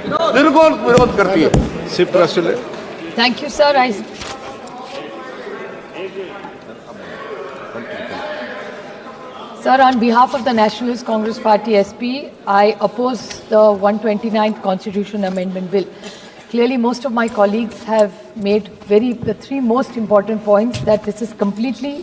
बिल्कुल विरोध करती है। सिर्फ रसूल Thank you, sir. Sir, on behalf of the Nationalist Congress Party SP, I oppose the 129th Constitution Amendment Bill. Clearly, most of my colleagues have made the three most important points: that this is completely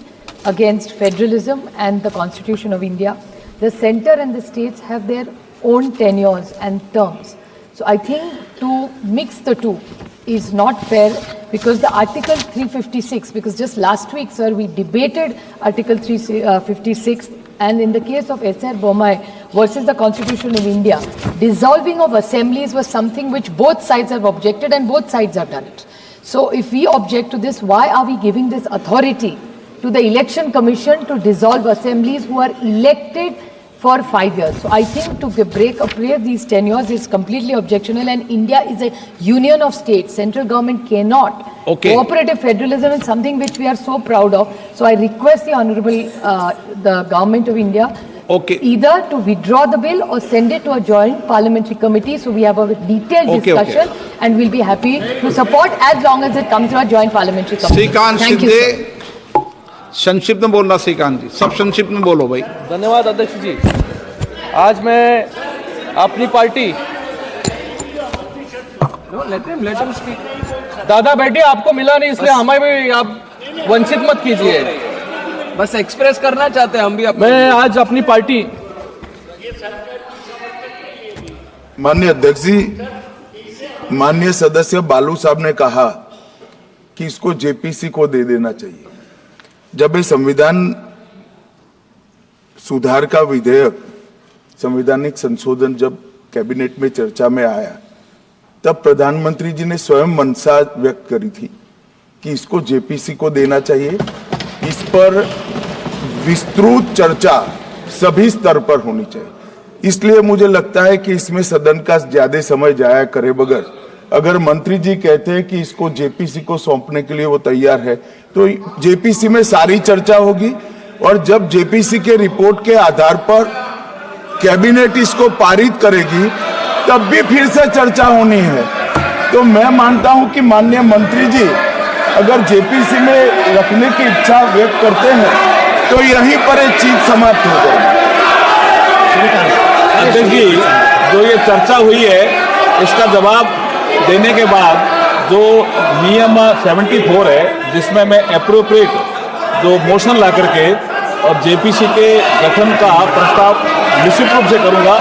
against federalism and the Constitution of India. The centre and the states have their own tenures and terms. So I think to mix the two is not fair, because the Article 356, because just last week, sir, we debated Article 356, and in the case of S.R. Bommai versus the Constitution of India, dissolving of assemblies was something which both sides have objected, and both sides have done it. So if we object to this, why are we giving this authority to the Election Commission to dissolve assemblies who are elected for 5 years? So I think to break up these tenures is completely objectionable, and India is a union of states. Central government cannot. Cooperative federalism is something which we are so proud of. So I request the Honorable, the Government of India, either to withdraw the bill or send it to a joint parliamentary committee, so we have a detailed discussion, and we'll be happy to support as long as it comes to a joint parliamentary committee. Thank you, sir. संक्षिप्त में बोलना श्रीकांत जी, सब संक्षिप्त में बोलो भाई। धन्यवाद अध्यक्ष जी। आज मैं अपनी पार्टी दादा बेटी आपको मिला नहीं, इसलिए हमें भी आप वंचित मत कीजिए, बस एक्सप्रेस करना चाहते हैं हम भी। मैं आज अपनी पार्टी। माननीय अध्यक्ष जी, माननीय सदस्य बालू साहब ने कहा कि इसको जेपीसी को दे देना चाहिए। जब ये संविधान सुधार का विधेयक, संवैधानिक संशोधन जब कैबिनेट में चर्चा में आया, तब प्रधानमंत्री जी ने स्वयं मंशा व्यक्त करी थी कि इसको जेपीसी को देना चाहिए। इस पर विस्तृत चर्चा सभी स्तर पर होनी चाहिए। इसलिए मुझे लगता है कि इसमें सदन का ज्यादा समय जाया करे बगैर, अगर मंत्री जी कहते हैं कि इसको जेपीसी को सौंपने के लिए वो तैयार है, तो जेपीसी में सारी चर्चा होगी, और जब जेपीसी के रिपोर्ट के आधार पर कैबिनेट इसको पारित करेगी, तब भी फिर से चर्चा होनी है। तो मैं मानता हूं कि माननीय मंत्री जी अगर जेपीसी में रखने की इच्छा व्यक्त करते हैं, तो यहीं पर एक चीज समाप्त हो जाएगी। अध्यक्ष जी, जो ये चर्चा हुई है, इसका जवाब देने के बाद जो नियम 74 है, जिसमें मैं एप्रोप्रिएट जो मोशन ला करके और जेपीसी के गठन का प्रस्ताव निश्चित रूप से करूंगा,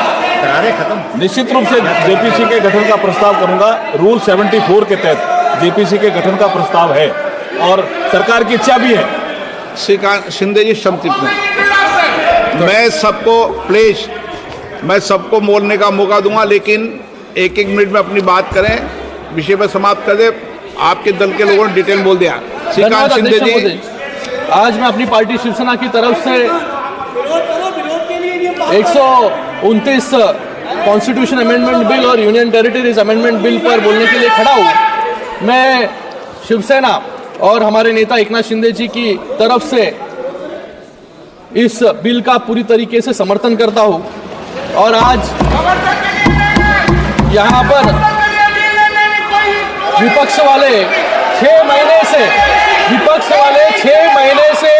निश्चित रूप से जेपीसी के गठन का प्रस्ताव करूंगा। रूल 74 के तहत जेपीसी के गठन का प्रस्ताव है और सरकार की इच्छा भी है। श्रीकांत शिंदे जी संक्षिप्त में, मैं सबको बोलने का मौका दूंगा, लेकिन एक मिनट में अपनी बात करें, विषय पर समाप्त कर दे। आपके दल के लोगों ने डिटेल बोल दिया। श्रीकांत शिंदे जी, आज मैं अपनी पार्टी शिवसेना की तरफ से 129 कॉन्स्टिट्यूशन अमेंडमेंट बिल और यूनियन टेरिटरीज अमेंडमेंट बिल पर बोलने के लिए खड़ा हूँ। मैं शिवसेना और हमारे नेता एकनाथ शिंदे जी की तरफ से इस बिल का पूरी तरीके से समर्थन करता हूँ, और आज यहाँ पर विपक्ष वाले 6 महीने से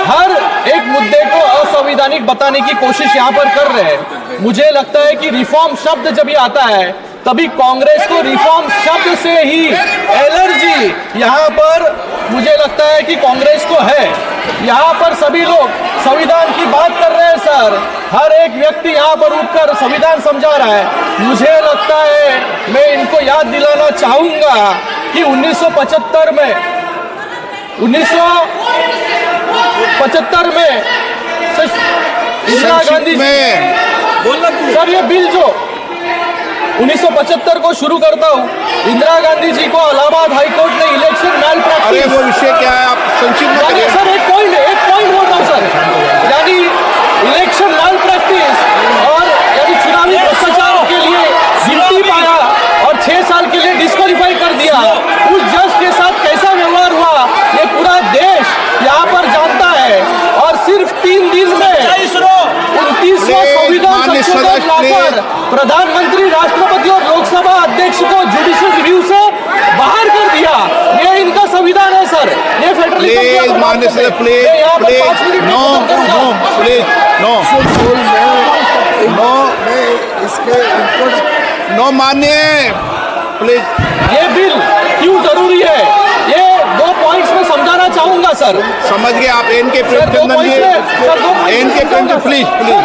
हर एक मुद्दे को असंवैधानिक बताने की कोशिश यहाँ पर कर रहे हैं। मुझे लगता है कि रिफॉर्म शब्द जब ये आता है, तभी कांग्रेस को रिफॉर्म शब्द से ही एलर्जी यहाँ पर मुझे लगता है कि कांग्रेस को है। यहाँ पर सभी लोग संविधान की बात कर रहे हैं सर, हर एक व्यक्ति यहाँ पर उठकर संविधान समझा रहा है। मुझे लगता है, मैं इनको याद दिलाना चाहूंगा कि 1975 में इंदिरा गांधी सर, ये बिल जो 1975 को शुरू करता हूँ, इंदिरा गांधी जी को इलाहाबाद हाईकोर्ट ने इलेक्शन मैल प्रैक्टिस। अरे वो विषय क्या है, आप संक्षिप्त में करिए। सर एक पॉइंट बोल रहा हूँ सर, यानी इलेक्शन मैल प्रैक्टिस और यानी चुनावी भ्रष्टाचार के लिए गिनती पाया और 6 साल के लिए डिस्क्वालीफाई कर दिया। उस जज के साथ कैसा व्यवहार हुआ ये पूरा देश यहाँ पर जानता है, और सिर्फ 3 दिन में 29वां संविधान संशोधन लाकर प्रधानमंत्री, राष्ट्रपति और लोकसभा प्लीज माननीय सदस्य please please no no please no no no माननीय प्लीज। ये बिल क्यों जरूरी है, ये 2 पॉइंट्स में समझाना चाहूंगा सर। समझ गए आप? NK Premchandan ji, NK Premchand please please.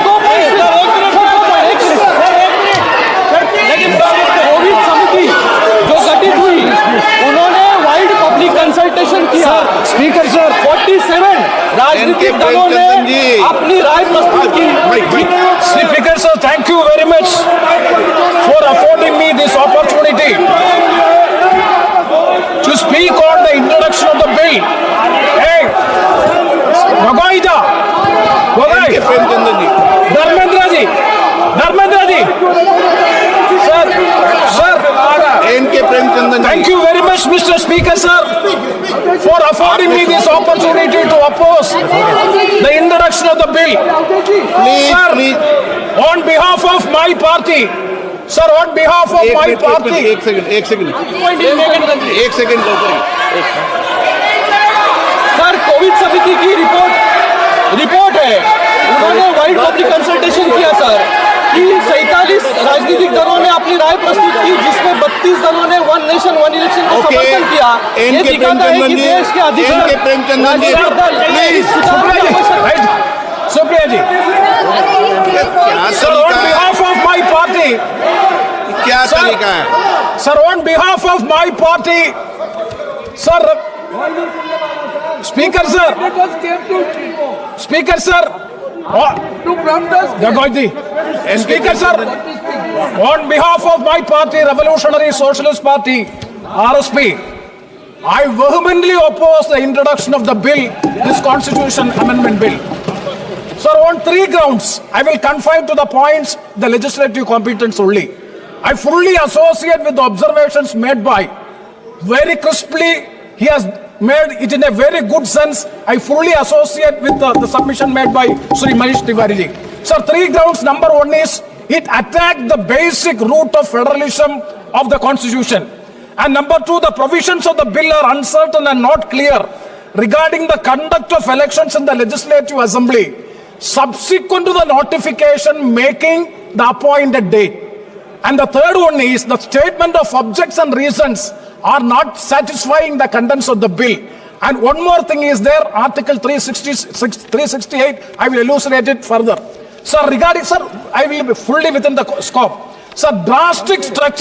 Covid समिति जो गठित हुई, उन्होंने वाइड पब्लिक कंसल्टेशन किया। स्पीकर सर 47 राजनीतिक दलों ने अपनी राय प्रस्तुत की। Speaker sir, thank you very much for affording me this opportunity to speak on the introduction of the bill. Hey, Gogoida, NK Premchandan ji, Dharmendra ji, sir, NK Premchandan ji. thank you very much, Mr. Speaker sir, for affording me this opportunity to oppose the introduction of the bill. Please Sir, please on behalf of my party, sir, on behalf of my party, एक second sir Covid समिति की report है, उन्होंने wide public consultation किया sir कि 47 राजनीतिक दलों ने अपनी राय प्रस्तुत की, जिसमें 32 दलों ने वन नेशन वन इलेक्शन को ओके। समर्थन किया। ये एनके दिखाता है कि प्रेमचंदन जी, देश के अधिकतर एनके प्रेमचंदन जी, राजनीतिक दल प्लीज, सुधार की आवश्यकता है। Supriya ji, क्या sir, on तरीका है? behalf of my party, क्या तरीका है? sir, on behalf of my party, sir, Speaker sir, Gagoji, Speaker sir, on behalf of my party, Revolutionary Socialist Party, RSP, I vehemently oppose the introduction of the bill, this Constitution Amendment Bill. Sir, on 3 grounds, I will confine to the points the legislative competence only. I fully associate with the observations made by, very crisply, he has made it in a very good sense. I fully associate with the submission made by Sri Manish Tiwari ji. Sir, 3 grounds. Number 1 is, it attacked the basic root of federalism of the Constitution. And number 2, the provisions of the bill are uncertain and not clear regarding the conduct of elections in the Legislative Assembly subsequent to the notification making the appointed date. And the third one is, the statement of objects and reasons are not satisfying the contents of the bill. And one more thing is there, Article 368, I will elucidate it further. Sir, regarding, sir, I will be fully within the scope. Sir, drastic structure